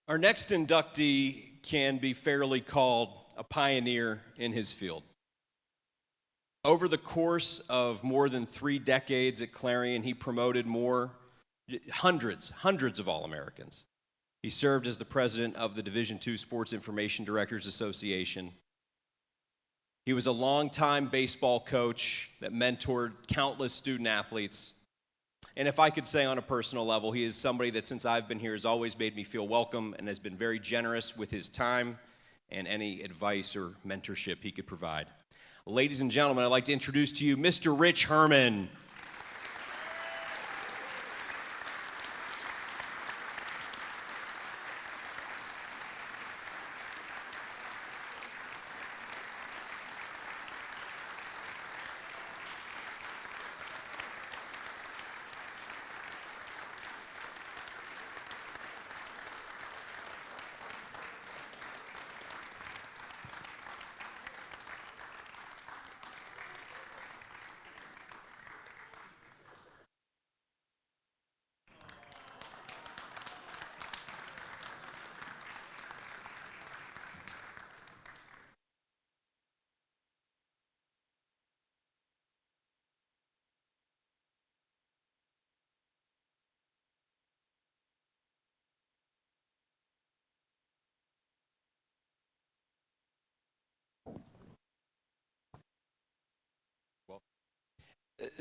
Our next inductee can be fairly called a pioneer in his field. Over the course of more than 3 decades at Clarion, he promoted hundreds of All-Americans. He served as the president of the Division II Sports Information Directors Association. He was a longtime baseball coach that mentored countless student athletes. And if I could say on a personal level, he is somebody that since I've been here has always made me feel welcome and has been very generous with his time and any advice or mentorship he could provide. Ladies and gentlemen, I'd like to introduce to you Mr. Rich Herman.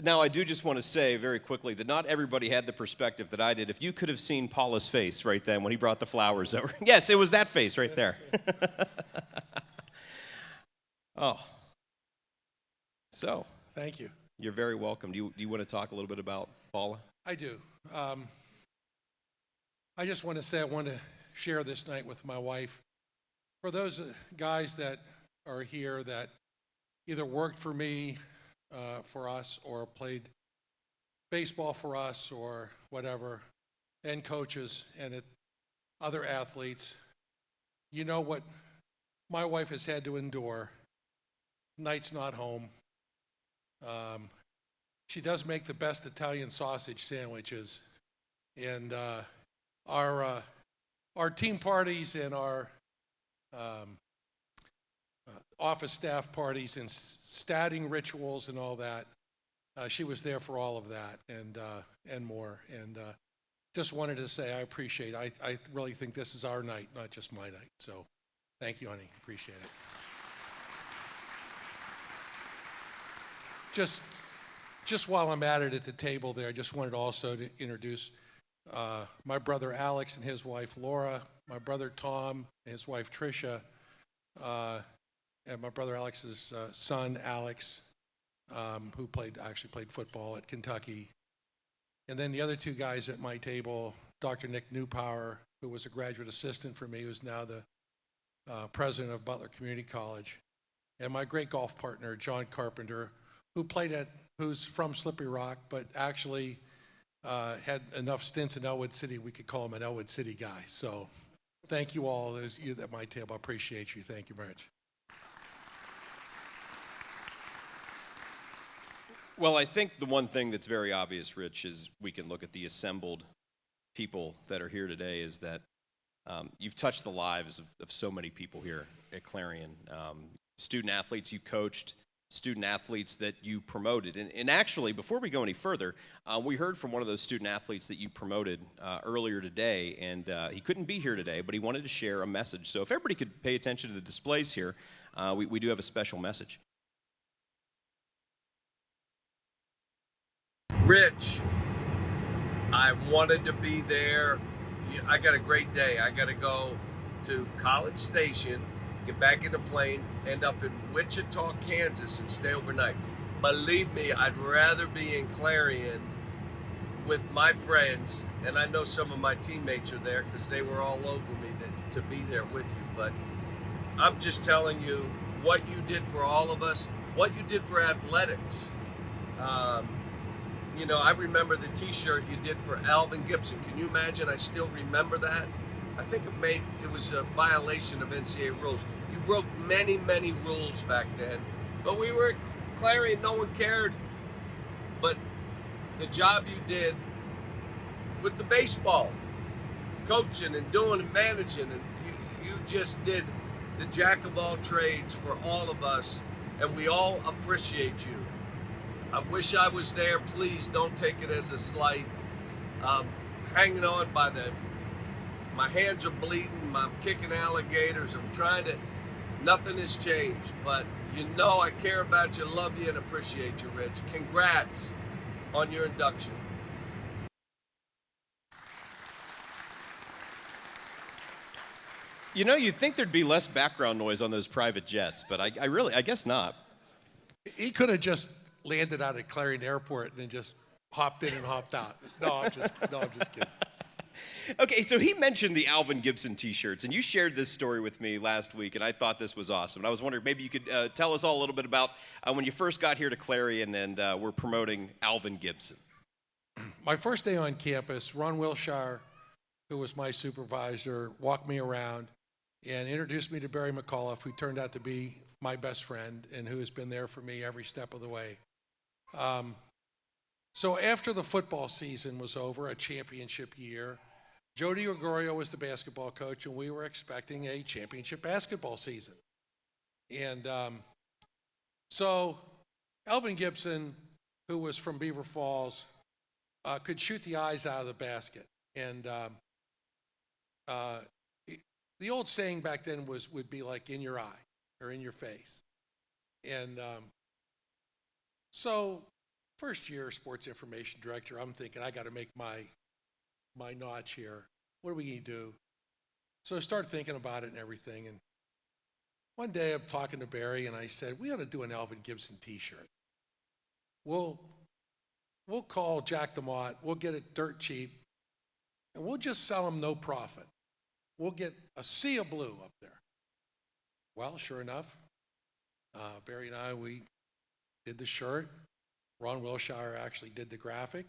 Now, I do just want to say very quickly that not everybody had the perspective that I did. If you could have seen Paula's face right then when he brought the flowers over. Yes, it was that face right there. Oh. So. Thank you. You're very welcome. Do you want to talk a little bit about Paula? I do. I just want to say I want to share this night with my wife. For those guys that are here that either worked for me, for us, or played baseball for us, or whatever, and coaches and other athletes, you know what my wife has had to endure. Nights not home. She does make the best Italian sausage sandwiches, and our team parties and our office staff parties and statting rituals and all that. She was there for all of that and more. And just wanted to say I appreciate it. I really think this is our night, not just my night. So thank you, honey. Appreciate it. Just while I'm at it at the table there, I just wanted also to introduce my brother Alex and his wife Laura, my brother Tom and his wife Tricia, and my brother Alex's son, Alex, who actually played football at Kentucky. And then the other 2 guys at my table, Dr. Nick Newpower, who was a graduate assistant for me, who's now the president of Butler Community College, and my great golf partner, John Carpenter, who's from Slippery Rock, but actually had enough stints in Ellwood City, we could call him an Ellwood City guy. So thank you all, those of you at my table. I appreciate you. Thank you very much. Well, I think the one thing that's very obvious, Rich, is we can look at the assembled people that are here today, is that you've touched the lives of so many people here at Clarion. Student athletes you coached, student athletes that you promoted. And actually, before we go any further, we heard from one of those student athletes that you promoted earlier today, and he couldn't be here today, but he wanted to share a message. So if everybody could pay attention to the displays here, we do have a special message. Rich, I wanted to be there. I got a great day. I got to go to College Station, get back in the plane, end up in Wichita, Kansas, and stay overnight. Believe me, I'd rather be in Clarion with my friends, and I know some of my teammates are there because they were all over me to be there with you. But I'm just telling you what you did for all of us, what you did for athletics. You know, I remember the t-shirt you did for Alvin Gibson. Can you imagine? I still remember that. I think it was a violation of NCAA rules. You broke many, many rules back then. But we were at Clarion, no one cared. But the job you did with the baseball, coaching and doing and managing, and you just did the jack of all trades for all of us, and we all appreciate you. I wish I was there. Please don't take it as a slight. Hanging on by my hands are bleeding, I'm kicking alligators, nothing has changed, but you know I care about you, love you, and appreciate you, Rich. Congrats on your induction. You know, you'd think there'd be less background noise on those private jets, but I guess not. He could have just landed out at Clarion Airport and then just hopped in and hopped out. No, I'm just kidding. Okay, so he mentioned the Alvin Gibson T-shirts, and you shared this story with me last week, and I thought this was awesome. And I was wondering, maybe you could tell us all a little bit about when you first got here to Clarion and we're promoting Alvin Gibson. My first day on campus, Ron Wilshire, who was my supervisor, walked me around and introduced me to Barry McCauliff, who turned out to be my best friend and who has been there for me every step of the way. So after the football season was over, a championship year, Joe DiGregorio was the basketball coach, and we were expecting a championship basketball season. And so Alvin Gibson, who was from Beaver Falls, could shoot the eyes out of the basket. And the old saying back then would be like in your eye or in your face. And so first year sports information director, I'm thinking I got to make my notch here. What are we going to do? So I started thinking about it and everything. And one day I'm talking to Barry and I said, we ought to do an Alvin Gibson t-shirt. We'll call Jack DeMott. We'll get it dirt cheap. And we'll just sell them no profit. We'll get a sea of blue up there. Well, sure enough, Barry and I, we did the shirt. Ron Wilshire actually did the graphic.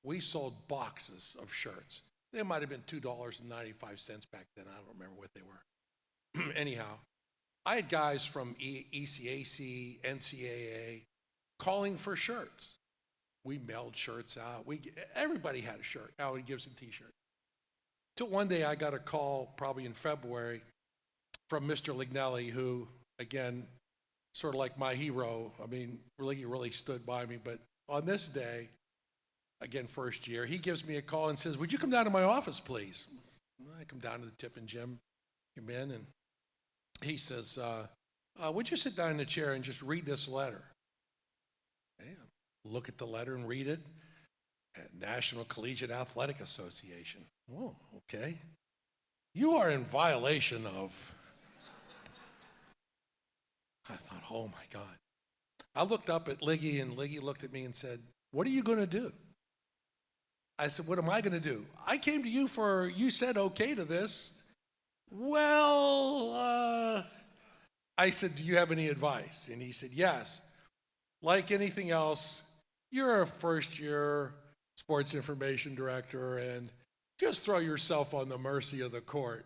We sold boxes of shirts. They might have been $2.95 back then. I don't remember what they were. Anyhow, I had guys from ECAC, NCAA calling for shirts. We mailed shirts out. Everybody had a shirt, Alvin Gibson t-shirt. Till one day I got a call, probably in February, from Mr. Lignelli, who, again, sort of like my hero. I mean, really stood by me. But on this day, again, first year, he gives me a call and says, would you come down to my office, please? I come down to the Tippin Gym, come in, and he says, would you sit down in the chair and just read this letter? Okay, look at the letter and read it. National Collegiate Athletic Association. Oh, okay. You are in violation of... I thought, oh my God. I looked up at Liggy, and Liggy looked at me and said, what are you going to do? I said, what am I going to do? I came to you you said okay to this. Well, I said, do you have any advice? And he said, yes. Like anything else, you're a first-year sports information director, and just throw yourself on the mercy of the court.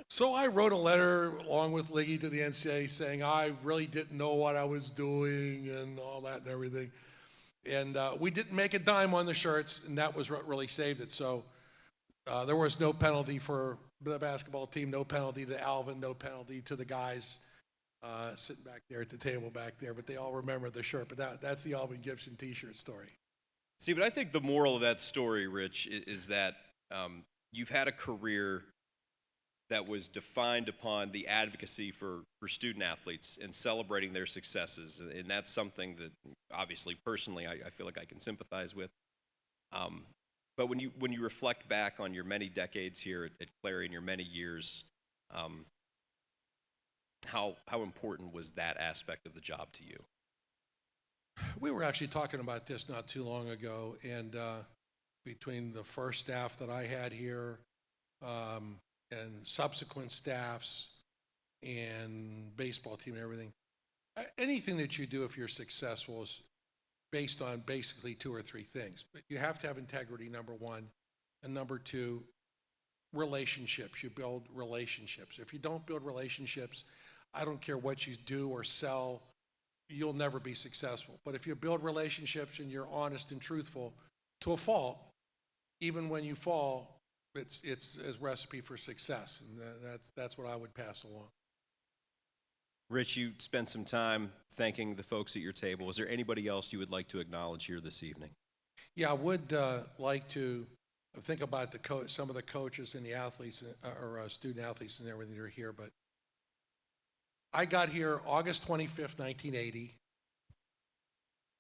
So I wrote a letter along with Liggy to the NCAA saying I really didn't know what I was doing and all that and everything. And we didn't make a dime on the shirts, and that was what really saved it. So there was no penalty for the basketball team, no penalty to Alvin, no penalty to the guys sitting back there at the table back there, but they all remember the shirt. But that's the Alvin Gibson t-shirt story. See, but I think the moral of that story, Rich, is that you've had a career that was defined upon the advocacy for student athletes and celebrating their successes. And that's something that obviously personally I feel like I can sympathize with. But when you reflect back on your many decades here at Clarion, your many years, how important was that aspect of the job to you? We were actually talking about this not too long ago, and between the first staff that I had here and subsequent staffs and baseball team and everything, anything that you do if you're successful is based on basically two or three things. But you have to have integrity, number one, and number two, relationships. You build relationships. If you don't build relationships, I don't care what you do or sell, you'll never be successful. But if you build relationships and you're honest and truthful to a fault, even when you fall, it's a recipe for success, and that's what I would pass along. Rich, you spent some time thanking the folks at your table. Is there anybody else you would like to acknowledge here this evening? Yeah, I would like to think about some of the coaches and the athletes or student athletes and everything that are here. But I got here August 25th, 1980,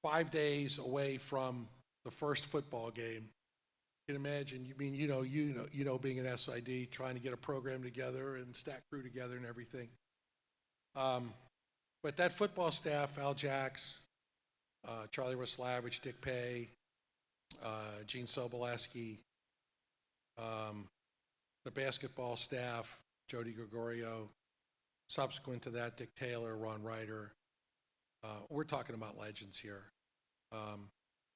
5 days away from the first football game. You can imagine. You know, being an SID, trying to get a program together and stack crew together and everything. But that football staff, Al Jacks, Charlie Ruslavich, Dick Pay, Gene Soboleski, the basketball staff, Jody Gregorio, subsequent to that, Dick Taylor, Ron Ryder. We're talking about legends here.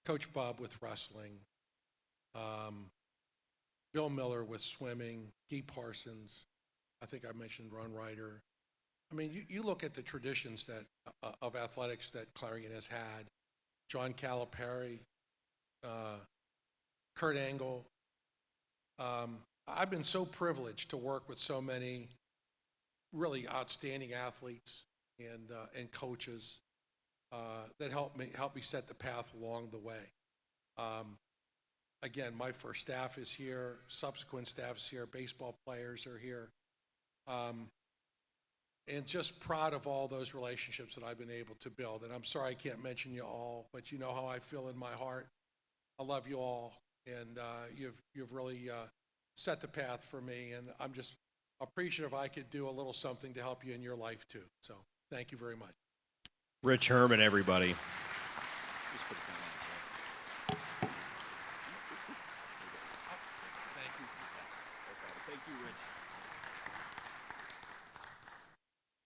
Coach Bob with wrestling, Bill Miller with swimming, Guy Parsons, I think I mentioned Ron Ryder. I mean, you look at the traditions of athletics that Clarion has had. John Calipari, Kurt Angle. I've been so privileged to work with so many really outstanding athletes and coaches that helped me set the path along the way. Again, my first staff is here, subsequent staff is here, baseball players are here. And just proud of all those relationships that I've been able to build. And I'm sorry I can't mention you all, but you know how I feel in my heart. I love you all, and you've really set the path for me, and I'm just appreciative I could do a little something to help you in your life too. So thank you very much. Rich Herman, everybody. Thank you, Rich.